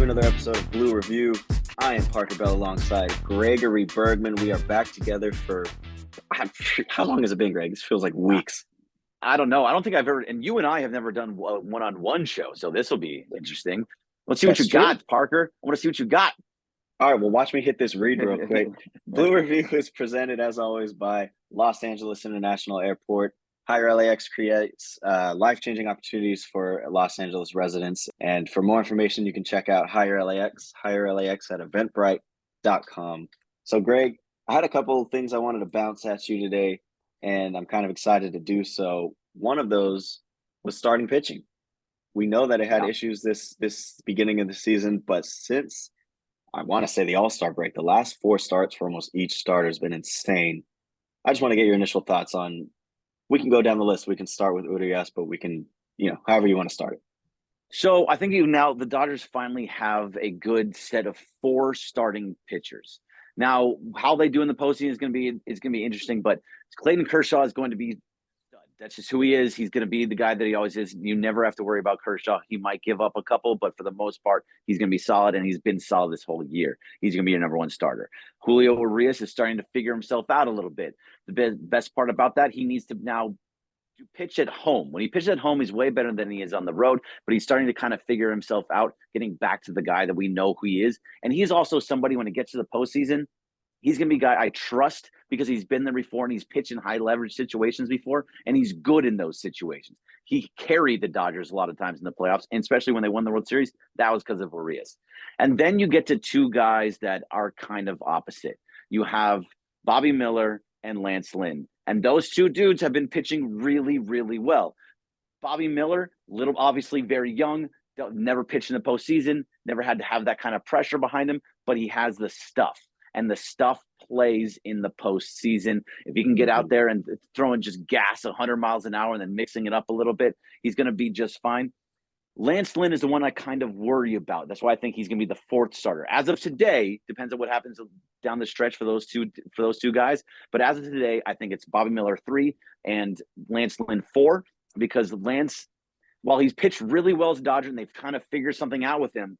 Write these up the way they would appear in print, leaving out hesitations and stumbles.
another episode of Blue Review. I am Parker Bell alongside Gregory Bergman. We are back together for how long has it been, Greg? This feels like weeks. I don't know. I don't think I've ever, and you and I have never done a one-on-one show, so this will be interesting. Let's see what you got, Parker. I want to see what you got. All right, well, watch me hit this read real quick. Blue Review is presented, as always, by Los Angeles International Airport. Hire LAX creates life-changing opportunities for Los Angeles residents. And for more information, you can check out Hire LAX at eventbrite.com. So, Greg, I had a couple of things I wanted to bounce at you today, and I'm kind of excited to do so. One of those was starting pitching. We know that it had issues this beginning of the season, but since I want to say the All-Star break, the last 4 starts for almost each starter has been insane. I just want to get your initial thoughts on. We can go down the list. We can start with Urias, but we can, however you want to start it. So I think the Dodgers finally have a good set of 4 starting pitchers. Now, how they do in the postseason is going to be interesting. But Clayton Kershaw is going to be. That's just who he is. He's going to be the guy that he always is. You never have to worry about Kershaw. He might give up a couple, but for the most part, he's going to be solid, and he's been solid this whole year. He's going to be your number 1 starter. Julio Urias is starting to figure himself out a little bit. The best part about that, he needs to now pitch at home. When he pitches at home, he's way better than he is on the road, but he's starting to kind of figure himself out, getting back to the guy that we know who he is. And he's also somebody, when it gets to the postseason, he's going to be a guy I trust because he's been there before and he's pitched in high leverage situations before, and he's good in those situations. He carried the Dodgers a lot of times in the playoffs, and especially when they won the World Series, that was because of Urias. And then you get to 2 guys that are kind of opposite. You have Bobby Miller and Lance Lynn, and those 2 dudes have been pitching really, really well. Bobby Miller, obviously very young, never pitched in the postseason, never had to have that kind of pressure behind him, but he has the stuff. And the stuff plays in the postseason. If he can get out there and throwing just gas 100 miles an hour and then mixing it up a little bit, he's going to be just fine. Lance Lynn is the one I kind of worry about. That's why I think he's going to be the 4th starter. As of today, depends on what happens down the stretch for those two guys. But as of today, I think it's Bobby Miller 3 and Lance Lynn 4, because Lance, while he's pitched really well as a Dodger and they've kind of figured something out with him,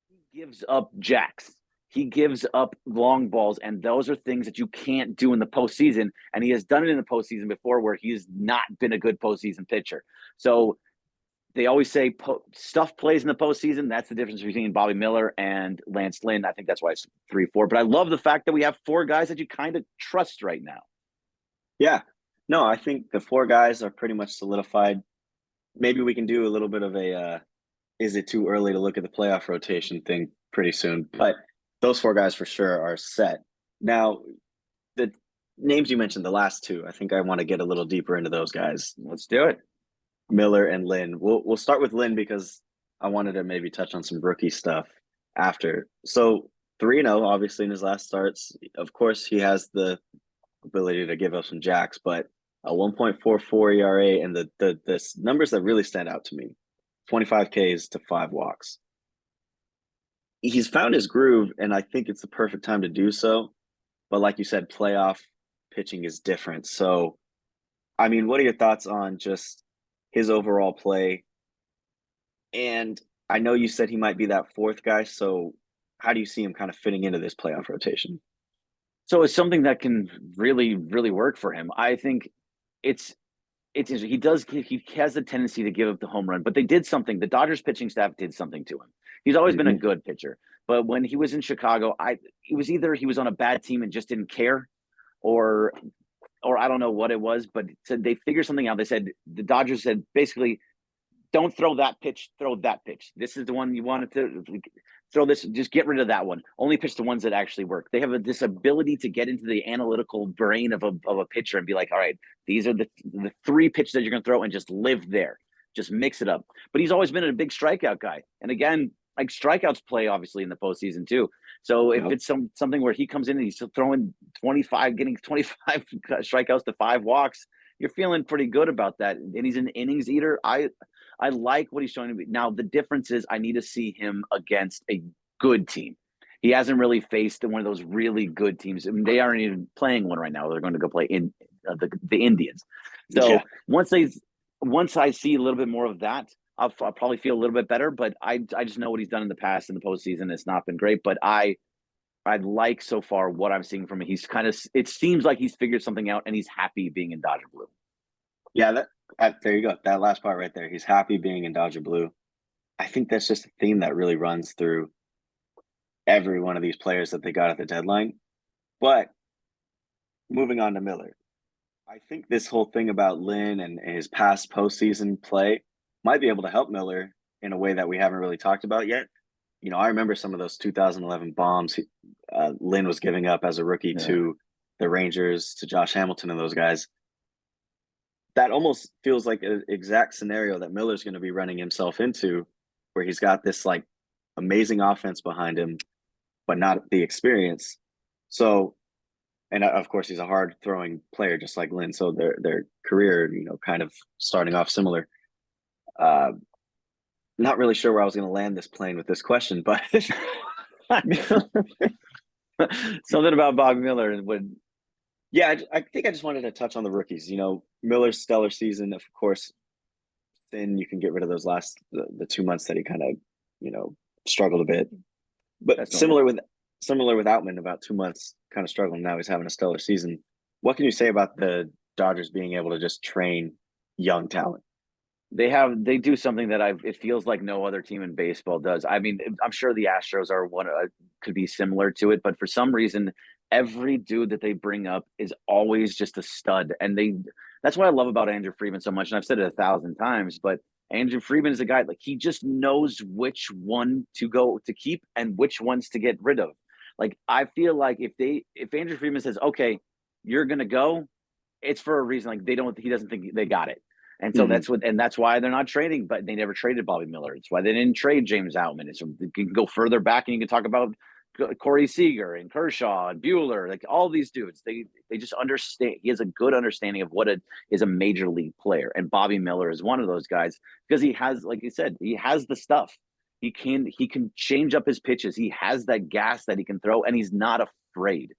he gives up jacks. He gives up long balls, and those are things that you can't do in the postseason. And he has done it in the postseason before where he's not been a good postseason pitcher. So they always say stuff plays in the postseason. That's the difference between Bobby Miller and Lance Lynn. I think that's why it's 3-4. But I love the fact that we have 4 guys that you kind of trust right now. Yeah. No, I think the 4 guys are pretty much solidified. Maybe we can do a little bit of a is it too early to look at the playoff rotation thing pretty soon. But those 4 guys for sure are set. Now, the names you mentioned, the last 2, I think I want to get a little deeper into those guys. Let's do it. Miller and Lynn. We'll start with Lynn because I wanted to maybe touch on some rookie stuff after. So 3-0, obviously, in his last starts. Of course, he has the ability to give up some jacks, but a 1.44 ERA and the numbers that really stand out to me, 25 Ks to 5 walks. He's found his groove, and I think it's the perfect time to do so. But like you said, playoff pitching is different. So, I mean, what are your thoughts on just his overall play? And I know you said he might be that 4th guy. So how do you see him kind of fitting into this playoff rotation? So it's something that can really, really work for him. I think it's interesting. He has a tendency to give up the home run, but they did something. The Dodgers pitching staff did something to him. He's always been a good pitcher, but when he was in Chicago, it was either he was on a bad team and just didn't care, or I don't know what it was, but they figured something out. They said, the Dodgers said, basically, don't throw that pitch, throw that pitch. This is the one you wanted to throw this, just get rid of that one. Only pitch the ones that actually work. They have this ability to get into the analytical brain of a pitcher and be like, all right, these are the 3 pitches that you're going to throw, and just live there. Just mix it up. But he's always been a big strikeout guy. And again, like, strikeouts play obviously in the postseason too. So if it's something where he comes in and he's still throwing 25, getting 25 strikeouts to 5 walks, you're feeling pretty good about that. And he's an innings eater. I like what he's showing me. Now, the difference is I need to see him against a good team. He hasn't really faced one of those really good teams. I mean, they aren't even playing one right now. They're going to go play in the Indians. So once I see a little bit more of that, I'll probably feel a little bit better. But I just know what he's done in the past in the postseason. It's not been great, but I like so far what I'm seeing from him. He's kind of, it seems like he's figured something out and he's happy being in Dodger blue. Yeah, there you go. That last part right there. He's happy being in Dodger blue. I think that's just a theme that really runs through every one of these players that they got at the deadline. But moving on to Miller, I think this whole thing about Lynn and his past postseason play might be able to help Miller in a way that we haven't really talked about yet. You know, I remember some of those 2011 bombs Lynn was giving up as a rookie to the Rangers, to Josh Hamilton and those guys. That almost feels like an exact scenario that Miller's going to be running himself into, where he's got this like amazing offense behind him, but not the experience. So, and of course, he's a hard throwing player, just like Lynn. So their career, you know, kind of starting off similar. Not really sure where I was going to land this plane with this question, but something about Bobby Miller would. Yeah, I think I just wanted to touch on the rookies. You know, Miller's stellar season, of course. Then you can get rid of those the 2 months that he kind of, you know, struggled a bit. But That's similar with Outman, about 2 months kind of struggling. Now he's having a stellar season. What can you say about the Dodgers being able to just train young talent? They do something that it feels like no other team in baseball does. I mean, I'm sure the Astros are could be similar to it, but for some reason, every dude that they bring up is always just a stud. And that's what I love about Andrew Friedman so much. And I've said it 1,000 times, but Andrew Friedman is a guy, like, he just knows which one to keep and which ones to get rid of. Like, I feel like if Andrew Friedman says, okay, you're gonna go, it's for a reason. Like, he doesn't think they got it. And so that's why they're not trading, but they never traded Bobby Miller. It's why they didn't trade James Outman. It's, you can go further back and you can talk about Corey Seager and Kershaw and Bueller, like all these dudes. They just understand. He has a good understanding of what it is, a major league player. And Bobby Miller is one of those guys because he has, like you said, he has the stuff. He can change up his pitches. He has that gas that he can throw, and he's not afraid.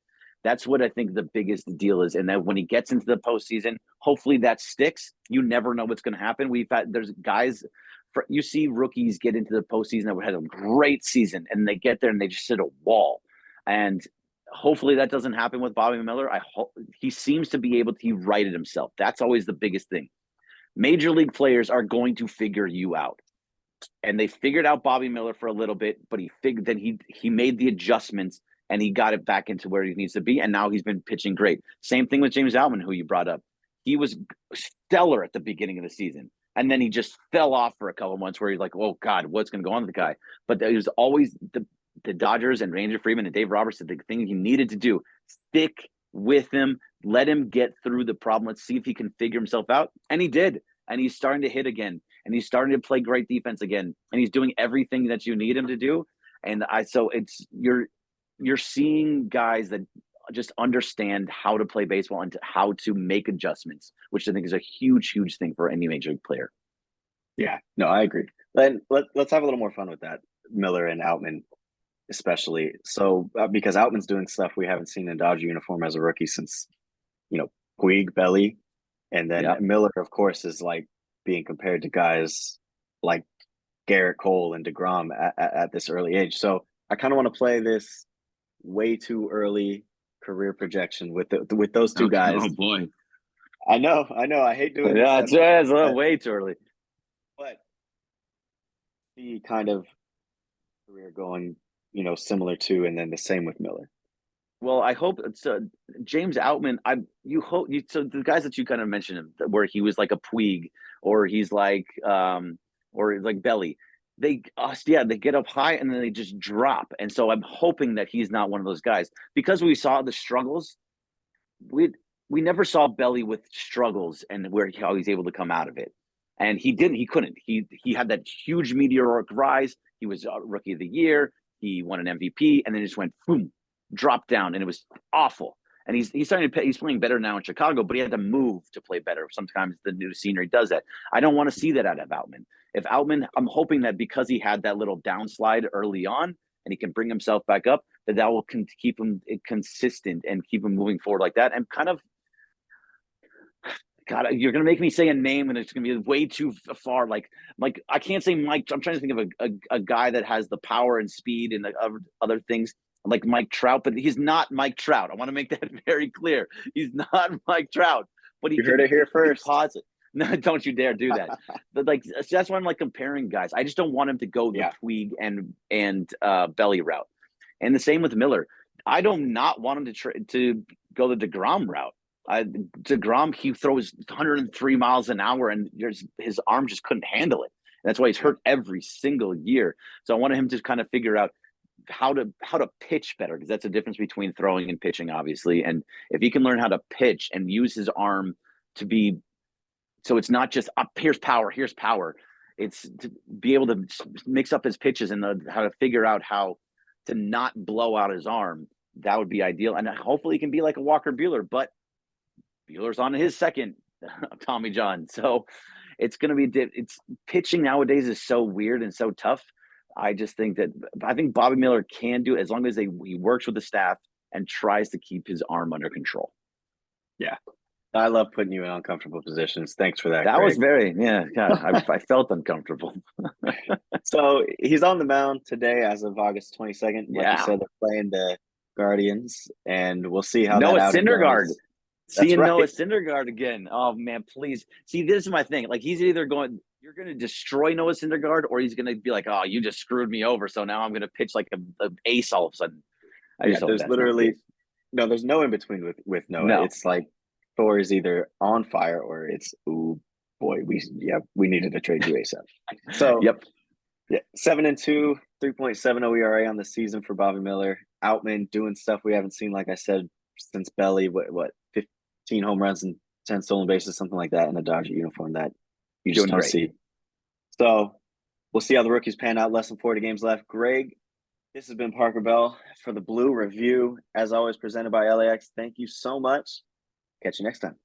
That's what I think the biggest deal is. And that when he gets into the postseason, hopefully that sticks. You never know what's going to happen. There's guys, you see rookies get into the postseason that had a great season, and they get there and they just hit a wall. And hopefully that doesn't happen with Bobby Miller. He seems to be able to right it himself. That's always the biggest thing. Major league players are going to figure you out. And they figured out Bobby Miller for a little bit, but he made the adjustments and he got it back into where he needs to be. And now he's been pitching great. Same thing with James Outman, who you brought up. He was stellar at the beginning of the season. And then he just fell off for a couple of months where he's like, oh, God, what's going to go on with the guy? But it was always the Dodgers and Ranger Freeman and Dave Roberts did the thing he needed to do. Stick with him. Let him get through the problem. Let's see if he can figure himself out. And he did. And he's starting to hit again. And he's starting to play great defense again. And he's doing everything that you need him to do. And so you're seeing guys that just understand how to play baseball and how to make adjustments, which I think is a huge, huge thing for any major league player. Yeah, no, I agree. Then let's have a little more fun with that, Miller and Outman, especially. So because Outman's doing stuff we haven't seen in Dodger uniform as a rookie since, you know, Puig, Belly, and then Miller, of course, is like being compared to guys like Garrett Cole and DeGrom at this early age. So I kind of want to play this way too early career projection with those two guys. Oh boy, I know. I hate doing this. It's way too early. But the kind of career going, you know, similar to, and then the same with Miller. Well, I hope it's James Outman. So the guys that you kind of mentioned, where he was like a Puig, or he's like, or like Belly. They get up high and then they just drop. And so I'm hoping that he's not one of those guys, because we saw the struggles. We never saw Belly with struggles and how he's able to come out of it. And he couldn't. He had that huge meteoric rise. He was rookie of the year. He won an MVP, and then just went boom, dropped down, and it was awful. And he's starting to he's playing better now in Chicago, but he had to move to play better. Sometimes the new scenery does that. I don't want to see that out of Outman. If Outman, I'm hoping that because he had that little downslide early on and he can bring himself back up, that will keep him consistent and keep him moving forward like that. And kind of, God, you're gonna make me say a name, and it's gonna be way too far. Like I can't say Mike. I'm trying to think of a guy that has the power and speed and the other things like Mike Trout, but he's not Mike Trout. I want to make that very clear. He's not Mike Trout, but You heard it here he can be first. positive. No, don't you dare do that. But like that's why I'm like comparing guys. I just don't want him to go the Puig and Belly route, and the same with Miller. I don't not want him to go the DeGrom route. DeGrom, he throws 103 miles an hour, and his arm just couldn't handle it. And that's why he's hurt every single year. So I wanted him to kind of figure out how to pitch better, because that's the difference between throwing and pitching, obviously. And if he can learn how to pitch and use his arm to be, so it's not just up here's power, it's to be able to mix up his pitches and how to figure out how to not blow out his arm. That would be ideal, and hopefully he can be like a Walker Buehler, but Bueller's on his second Tommy John. So it's going to be, it's pitching nowadays is so weird and so tough. I think Bobby Miller can do it as long as he works with the staff and tries to keep his arm under control. Yeah. I love putting you in uncomfortable positions. Thanks for that. That Greg. was very, God, I felt uncomfortable. So he's on the mound today as of August 22nd. Like you said, they're playing the Guardians, and we'll see how Noah that Syndergaard. goes. Seeing Noah Syndergaard again. Oh man, please. See, this is my thing. Like he's either you're going to destroy Noah Syndergaard, or he's going to be like, oh, you just screwed me over. So now I'm going to pitch like an ace all of a sudden. There's literally there's no in between with Noah. No. It's like Thor is either on fire or it's, ooh boy, we needed to trade you ASAP. So 7-2, 3.70 ERA on the season for Bobby Miller. Outman doing stuff we haven't seen, like I said, since Belly. What 15 home runs and 10 stolen bases, something like that in a Dodger uniform that you just don't see. So we'll see how the rookies pan out. Less than 40 games left. Greg, this has been Parker Bell for the Blue Review, as always presented by LAX. Thank you so much. Catch you next time.